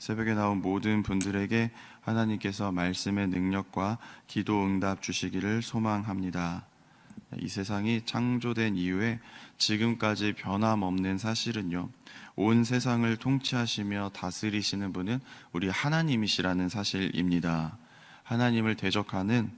새벽에 나온 모든 분들에게 하나님께서 말씀의 능력과 기도 응답 주시기를 소망합니다. 이 세상이 창조된 이후에 지금까지 변함없는 사실은요, 온 세상을 통치하시며 다스리시는 분은 우리 하나님이시라는 사실입니다. 하나님을 대적하는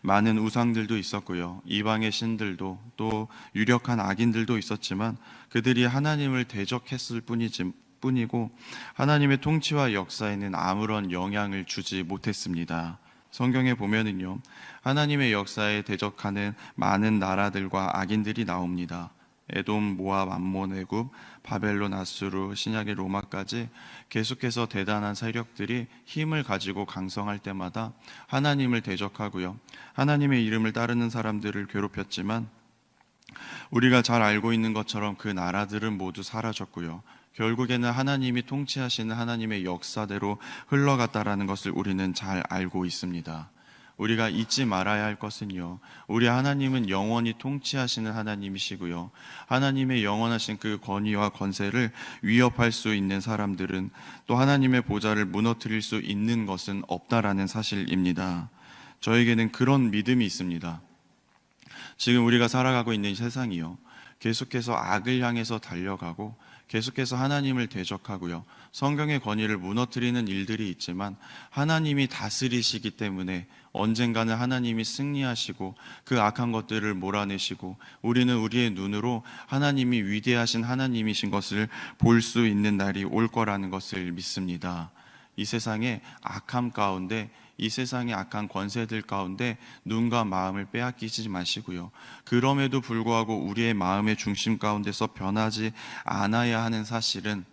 많은 우상들도 있었고요, 이방의 신들도 또 유력한 악인들도 있었지만 그들이 하나님을 대적했을 뿐이고 하나님의 통치와 역사에는 아무런 영향을 주지 못했습니다. 성경에 보면은요, 하나님의 역사에 대적하는 많은 나라들과 악인들이 나옵니다. 에돔, 모압, 암몬, 애굽, 바벨론, 아수르, 신약의 로마까지 계속해서 대단한 세력들이 힘을 가지고 강성할 때마다 하나님을 대적하고요, 하나님의 이름을 따르는 사람들을 괴롭혔지만 우리가 잘 알고 있는 것처럼 그 나라들은 모두 사라졌고요, 결국에는 하나님이 통치하시는 하나님의 역사대로 흘러갔다라는 것을 우리는 잘 알고 있습니다. 우리가 잊지 말아야 할 것은요, 우리 하나님은 영원히 통치하시는 하나님이시고요, 하나님의 영원하신 그 권위와 권세를 위협할 수 있는 사람들은 또 하나님의 보좌를 무너뜨릴 수 있는 것은 없다라는 사실입니다. 저에게는 그런 믿음이 있습니다. 지금 우리가 살아가고 있는 세상이요, 계속해서 악을 향해서 달려가고 계속해서 하나님을 대적하고요, 성경의 권위를 무너뜨리는 일들이 있지만 하나님이 다스리시기 때문에 언젠가는 하나님이 승리하시고 그 악한 것들을 몰아내시고 우리는 우리의 눈으로 하나님이 위대하신 하나님이신 것을 볼 수 있는 날이 올 거라는 것을 믿습니다. 이 세상의 악함 가운데, 이 세상의 악한 권세들 가운데 눈과 마음을 빼앗기지 마시고요, 그럼에도 불구하고 우리의 마음의 중심 가운데서 변하지 않아야 하는 사실은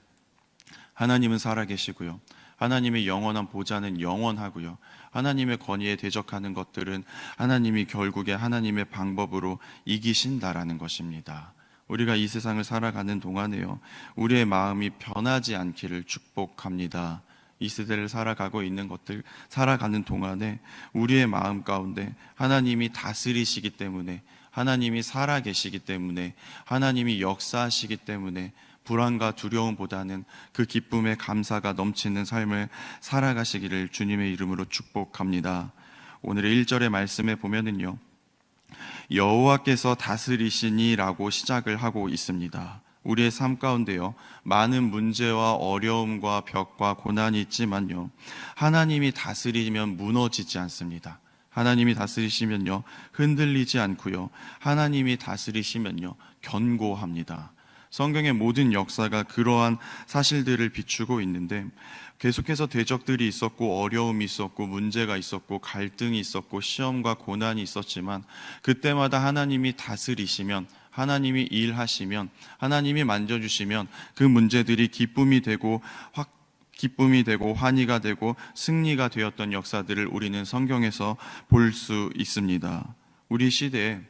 하나님은 살아계시고요, 하나님의 영원한 보좌는 영원하고요, 하나님의 권위에 대적하는 것들은 하나님이 결국에 하나님의 방법으로 이기신다라는 것입니다. 우리가 이 세상을 살아가는 동안에요, 우리의 마음이 변하지 않기를 축복합니다. 이 시대를 살아가는 동안에 우리의 마음 가운데 하나님이 다스리시기 때문에, 하나님이 살아계시기 때문에, 하나님이 역사하시기 때문에 불안과 두려움보다는 그 기쁨의 감사가 넘치는 삶을 살아가시기를 주님의 이름으로 축복합니다. 오늘의 1절의 말씀에 보면은요, 여호와께서 다스리시니라고 시작을 하고 있습니다. 우리의 삶 가운데요, 많은 문제와 어려움과 벽과 고난이 있지만요, 하나님이 다스리면 무너지지 않습니다. 하나님이 다스리시면요, 흔들리지 않고요, 하나님이 다스리시면요, 견고합니다. 성경의 모든 역사가 그러한 사실들을 비추고 있는데, 계속해서 대적들이 있었고 어려움이 있었고 문제가 있었고 갈등이 있었고 시험과 고난이 있었지만 그때마다 하나님이 다스리시면, 하나님이 일하시면, 하나님이 만져주시면 그 문제들이 기쁨이 되고 환희가 되고 승리가 되었던 역사들을 우리는 성경에서 볼 수 있습니다. 우리 시대에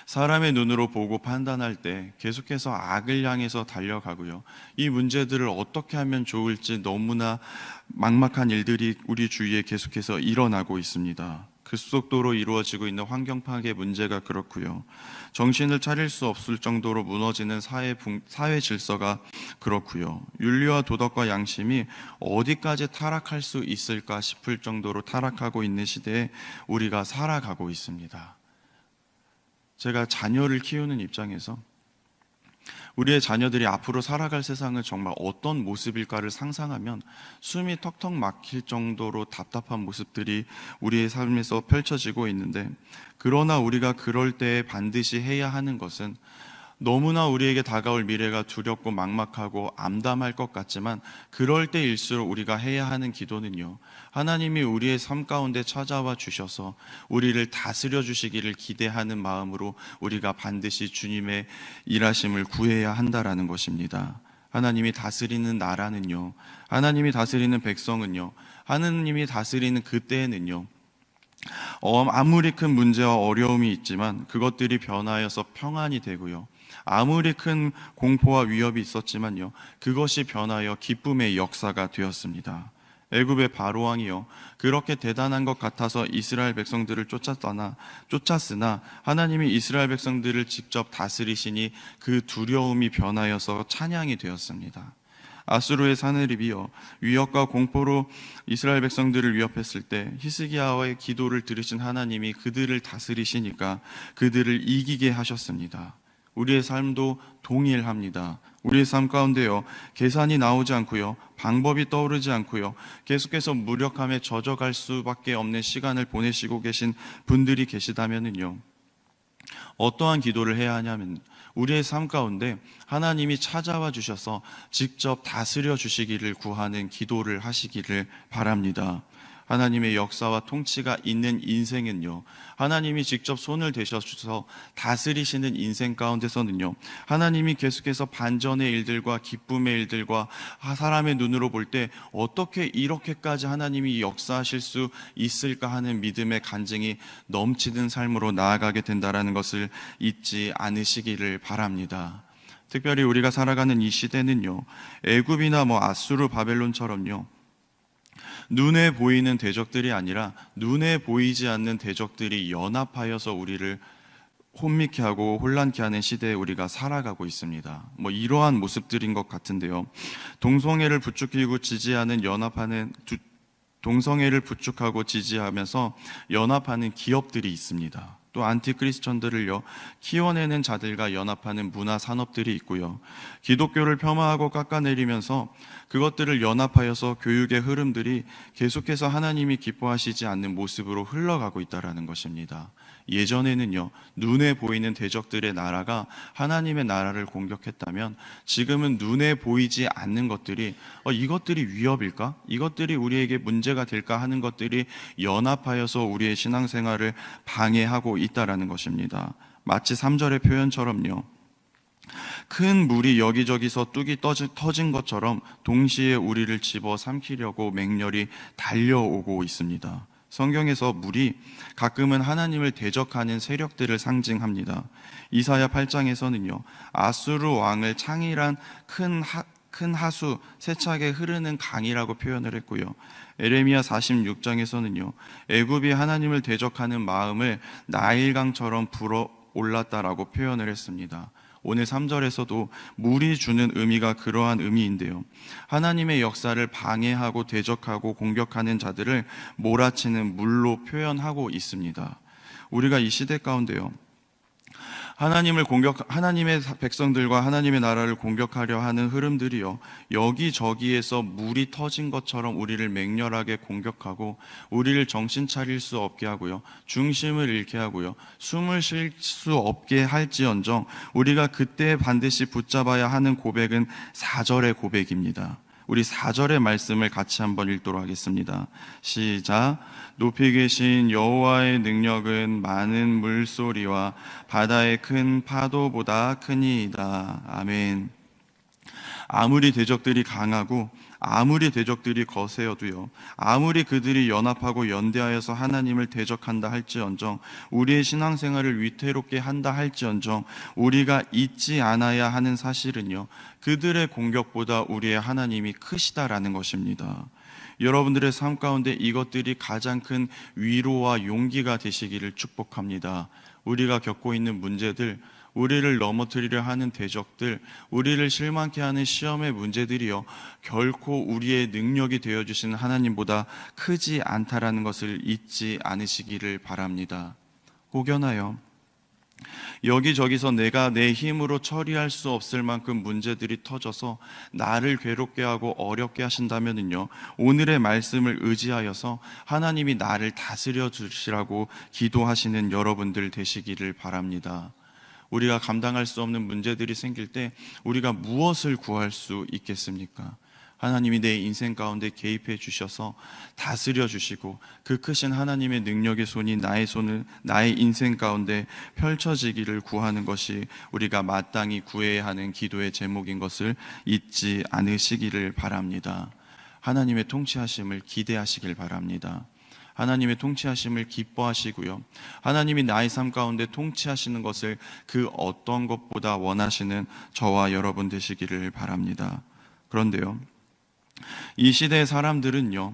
사람의 눈으로 보고 판단할 때 계속해서 악을 향해서 달려가고요, 이 문제들을 어떻게 하면 좋을지 너무나 막막한 일들이 우리 주위에 계속해서 일어나고 있습니다. 급속도로 이루어지고 있는 환경 파괴 문제가 그렇고요, 정신을 차릴 수 없을 정도로 무너지는 사회 질서가 그렇고요, 윤리와 도덕과 양심이 어디까지 타락할 수 있을까 싶을 정도로 타락하고 있는 시대에 우리가 살아가고 있습니다. 제가 자녀를 키우는 입장에서 우리의 자녀들이 앞으로 살아갈 세상은 정말 어떤 모습일까를 상상하면 숨이 턱턱 막힐 정도로 답답한 모습들이 우리의 삶에서 펼쳐지고 있는데, 그러나 우리가 그럴 때 반드시 해야 하는 것은, 너무나 우리에게 다가올 미래가 두렵고 막막하고 암담할 것 같지만 그럴 때일수록 우리가 해야 하는 기도는요, 하나님이 우리의 삶 가운데 찾아와 주셔서 우리를 다스려 주시기를 기대하는 마음으로 우리가 반드시 주님의 일하심을 구해야 한다라는 것입니다. 하나님이 다스리는 나라는요, 하나님이 다스리는 백성은요, 하나님이 다스리는 그때에는요, 아무리 큰 문제와 어려움이 있지만 그것들이 변하여서 평안이 되고요, 아무리 큰 공포와 위협이 있었지만요, 그것이 변하여 기쁨의 역사가 되었습니다. 애굽의 바로왕이요, 그렇게 대단한 것 같아서 이스라엘 백성들을 쫓았으나 하나님이 이스라엘 백성들을 직접 다스리시니 그 두려움이 변하여서 찬양이 되었습니다. 아수르의 사내립이여 위협과 공포로 이스라엘 백성들을 위협했을 때 히스기야의 기도를 들으신 하나님이 그들을 다스리시니까 그들을 이기게 하셨습니다. 우리의 삶도 동일합니다. 우리의 삶 가운데요, 계산이 나오지 않고요, 방법이 떠오르지 않고요, 계속해서 무력함에 젖어갈 수밖에 없는 시간을 보내시고 계신 분들이 계시다면요, 어떠한 기도를 해야 하냐면 우리의 삶 가운데 하나님이 찾아와 주셔서 직접 다스려 주시기를 구하는 기도를 하시기를 바랍니다. 하나님의 역사와 통치가 있는 인생은요, 하나님이 직접 손을 대셔서 다스리시는 인생 가운데서는요, 하나님이 계속해서 반전의 일들과 기쁨의 일들과 사람의 눈으로 볼 때 어떻게 이렇게까지 하나님이 역사하실 수 있을까 하는 믿음의 간증이 넘치는 삶으로 나아가게 된다는 것을 잊지 않으시기를 바랍니다. 특별히 우리가 살아가는 이 시대는요, 애굽이나 아수르 바벨론처럼요, 눈에 보이는 대적들이 아니라 눈에 보이지 않는 대적들이 연합하여서 우리를 혼미케 하고 혼란케 하는 시대에 우리가 살아가고 있습니다. 이러한 모습들인 것 같은데요, 동성애를 부추기고 지지하는 동성애를 부추하고 지지하면서 연합하는 기업들이 있습니다. 또 안티크리스천들을요 키워내는 자들과 연합하는 문화 산업들이 있고요, 기독교를 폄하하고 깎아내리면서 그것들을 연합하여서 교육의 흐름들이 계속해서 하나님이 기뻐하시지 않는 모습으로 흘러가고 있다는 것입니다. 예전에는요, 눈에 보이는 대적들의 나라가 하나님의 나라를 공격했다면 지금은 눈에 보이지 않는 것들이 이것들이 위협일까? 이것들이 우리에게 문제가 될까 하는 것들이 연합하여서 우리의 신앙생활을 방해하고 있다는 것입니다. 마치 3절의 표현처럼요, 큰 물이 여기저기서 뚝이 터진 것처럼 동시에 우리를 집어삼키려고 맹렬히 달려오고 있습니다. 성경에서 물이 가끔은 하나님을 대적하는 세력들을 상징합니다. 이사야 8장에서는요, 아수르 왕을 창이란 큰 하수, 세차게 흐르는 강이라고 표현을 했고요, 에레미야 46장에서는요, 애굽이 하나님을 대적하는 마음을 나일강처럼 불어올랐다라고 표현을 했습니다. 오늘 3절에서도 물이 주는 의미가 그러한 의미인데요, 하나님의 역사를 방해하고 대적하고 공격하는 자들을 몰아치는 물로 표현하고 있습니다. 우리가 이 시대 가운데요, 하나님의 백성들과 하나님의 나라를 공격하려 하는 흐름들이요, 여기저기에서 물이 터진 것처럼 우리를 맹렬하게 공격하고 우리를 정신 차릴 수 없게 하고요, 중심을 잃게 하고요, 숨을 쉴 수 없게 할지언정 우리가 그때 반드시 붙잡아야 하는 고백은 4절의 고백입니다. 우리 4절의 말씀을 같이 한번 읽도록 하겠습니다. 시작. 높이 계신 여호와의 능력은 많은 물소리와 바다의 큰 파도보다 크니이다. 아멘. 아무리 대적들이 강하고 아무리 대적들이 거세어도요, 아무리 그들이 연합하고 연대하여서 하나님을 대적한다 할지언정, 우리의 신앙생활을 위태롭게 한다 할지언정, 우리가 잊지 않아야 하는 사실은요, 그들의 공격보다 우리의 하나님이 크시다라는 것입니다. 여러분들의 삶 가운데 이것들이 가장 큰 위로와 용기가 되시기를 축복합니다. 우리가 겪고 있는 문제들, 우리를 넘어뜨리려 하는 대적들, 우리를 실망케 하는 시험의 문제들이요, 결코 우리의 능력이 되어주시는 하나님보다 크지 않다라는 것을 잊지 않으시기를 바랍니다. 혹여나요, 여기저기서 내가 내 힘으로 처리할 수 없을 만큼 문제들이 터져서 나를 괴롭게 하고 어렵게 하신다면요, 오늘의 말씀을 의지하여서 하나님이 나를 다스려 주시라고 기도하시는 여러분들 되시기를 바랍니다. 우리가 감당할 수 없는 문제들이 생길 때 우리가 무엇을 구할 수 있겠습니까? 하나님이 내 인생 가운데 개입해 주셔서 다스려 주시고 그 크신 하나님의 능력의 손이 나의 인생 가운데 펼쳐지기를 구하는 것이 우리가 마땅히 구해야 하는 기도의 제목인 것을 잊지 않으시기를 바랍니다. 하나님의 통치하심을 기대하시길 바랍니다. 하나님의 통치하심을 기뻐하시고요, 하나님이 나의 삶 가운데 통치하시는 것을 그 어떤 것보다 원하시는 저와 여러분 되시기를 바랍니다. 그런데요, 이 시대의 사람들은요,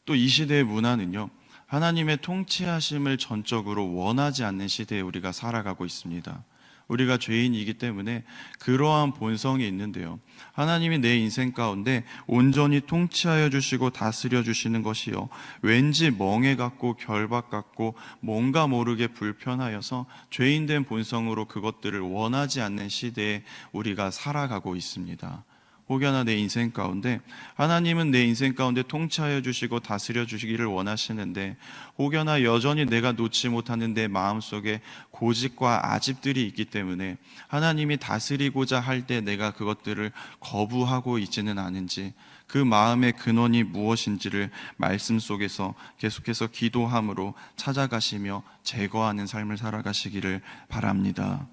또 이 시대의 문화는요, 하나님의 통치하심을 전적으로 원하지 않는 시대에 우리가 살아가고 있습니다. 우리가 죄인이기 때문에 그러한 본성이 있는데요, 하나님이 내 인생 가운데 온전히 통치하여 주시고 다스려 주시는 것이요, 왠지 멍해 같고 결박 같고 뭔가 모르게 불편하여서 죄인된 본성으로 그것들을 원하지 않는 시대에 우리가 살아가고 있습니다. 혹여나 내 인생 가운데 하나님은 내 인생 가운데 통치하여 주시고 다스려 주시기를 원하시는데, 혹여나 여전히 내가 놓지 못하는 내 마음속에 고집과 아집들이 있기 때문에 하나님이 다스리고자 할 때 내가 그것들을 거부하고 있지는 않은지, 그 마음의 근원이 무엇인지를 말씀 속에서 계속해서 기도함으로 찾아가시며 제거하는 삶을 살아가시기를 바랍니다.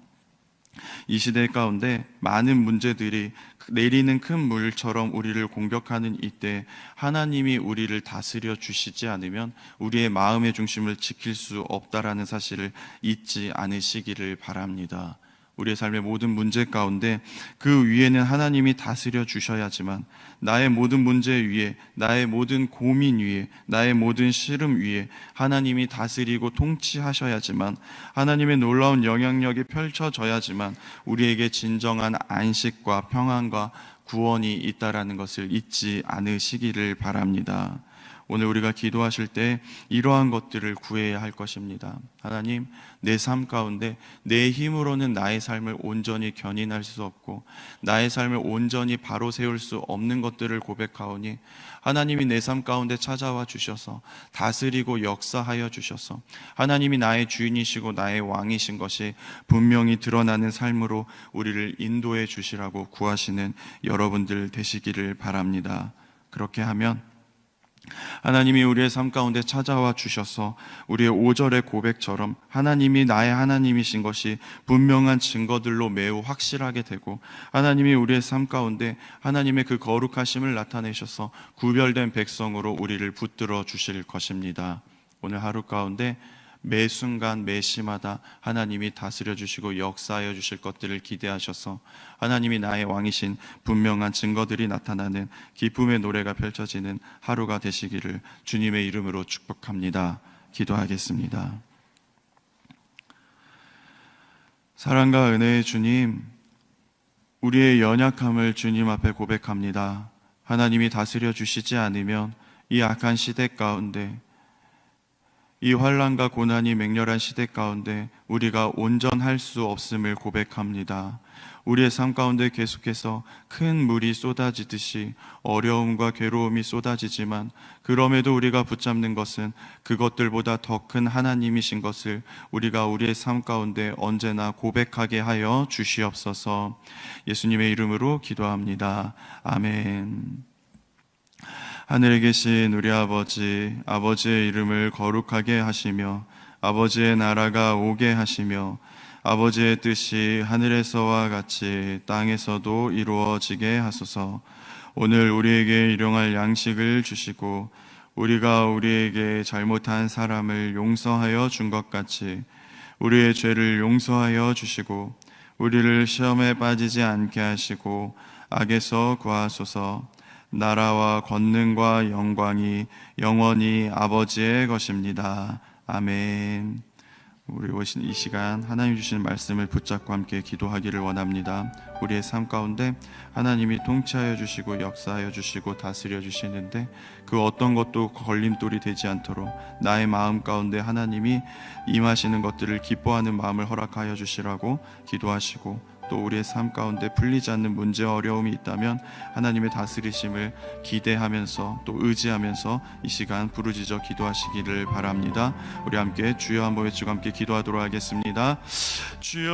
이 시대 가운데 많은 문제들이 내리는 큰 물처럼 우리를 공격하는 이때 하나님이 우리를 다스려 주시지 않으면 우리의 마음의 중심을 지킬 수 없다라는 사실을 잊지 않으시기를 바랍니다. 우리의 삶의 모든 문제 가운데 그 위에는 하나님이 다스려 주셔야지만, 나의 모든 문제 위에, 나의 모든 고민 위에, 나의 모든 시름 위에 하나님이 다스리고 통치하셔야지만, 하나님의 놀라운 영향력이 펼쳐져야지만 우리에게 진정한 안식과 평안과 구원이 있다라는 것을 잊지 않으시기를 바랍니다. 오늘 우리가 기도하실 때 이러한 것들을 구해야 할 것입니다. 하나님, 내 삶 가운데 내 힘으로는 나의 삶을 온전히 견인할 수 없고 나의 삶을 온전히 바로 세울 수 없는 것들을 고백하오니, 하나님이 내 삶 가운데 찾아와 주셔서 다스리고 역사하여 주셔서 하나님이 나의 주인이시고 나의 왕이신 것이 분명히 드러나는 삶으로 우리를 인도해 주시라고 구하시는 여러분들 되시기를 바랍니다. 그렇게 하면 하나님이 우리의 삶 가운데 찾아와 주셔서 우리의 5절의 고백처럼 하나님이 나의 하나님이신 것이 분명한 증거들로 매우 확실하게 되고, 하나님이 우리의 삶 가운데 하나님의 그 거룩하심을 나타내셔서 구별된 백성으로 우리를 붙들어 주실 것입니다. 오늘 하루 가운데 매 순간 매 시마다 하나님이 다스려 주시고 역사하여 주실 것들을 기대하셔서 하나님이 나의 왕이신 분명한 증거들이 나타나는 기쁨의 노래가 펼쳐지는 하루가 되시기를 주님의 이름으로 축복합니다. 기도하겠습니다. 사랑과 은혜의 주님, 우리의 연약함을 주님 앞에 고백합니다. 하나님이 다스려 주시지 않으면 이 악한 시대 가운데, 이 환난과 고난이 맹렬한 시대 가운데 우리가 온전할 수 없음을 고백합니다. 우리의 삶 가운데 계속해서 큰 물이 쏟아지듯이 어려움과 괴로움이 쏟아지지만, 그럼에도 우리가 붙잡는 것은 그것들보다 더 큰 하나님이신 것을 우리가 우리의 삶 가운데 언제나 고백하게 하여 주시옵소서. 예수님의 이름으로 기도합니다. 아멘. 하늘에 계신 우리 아버지, 아버지의 이름을 거룩하게 하시며 아버지의 나라가 오게 하시며 아버지의 뜻이 하늘에서와 같이 땅에서도 이루어지게 하소서. 오늘 우리에게 일용할 양식을 주시고 우리가 우리에게 잘못한 사람을 용서하여 준 것 같이 우리의 죄를 용서하여 주시고 우리를 시험에 빠지지 않게 하시고 악에서 구하소서. 나라와 권능과 영광이 영원히 아버지의 것입니다. 아멘. 우리 오신 이 시간 하나님 주시는 말씀을 붙잡고 함께 기도하기를 원합니다. 우리의 삶 가운데 하나님이 통치하여 주시고 역사하여 주시고 다스려 주시는데 그 어떤 것도 걸림돌이 되지 않도록 나의 마음 가운데 하나님이 임하시는 것들을 기뻐하는 마음을 허락하여 주시라고 기도하시고, 또 우리의 삶 가운데 풀리지 않는 문제 어려움이 있다면 하나님의 다스리심을 기대하면서 또 의지하면서 이 시간 부르짖어 기도하시기를 바랍니다. 우리 함께 주여 한번 외치고 함께 기도하도록 하겠습니다. 주여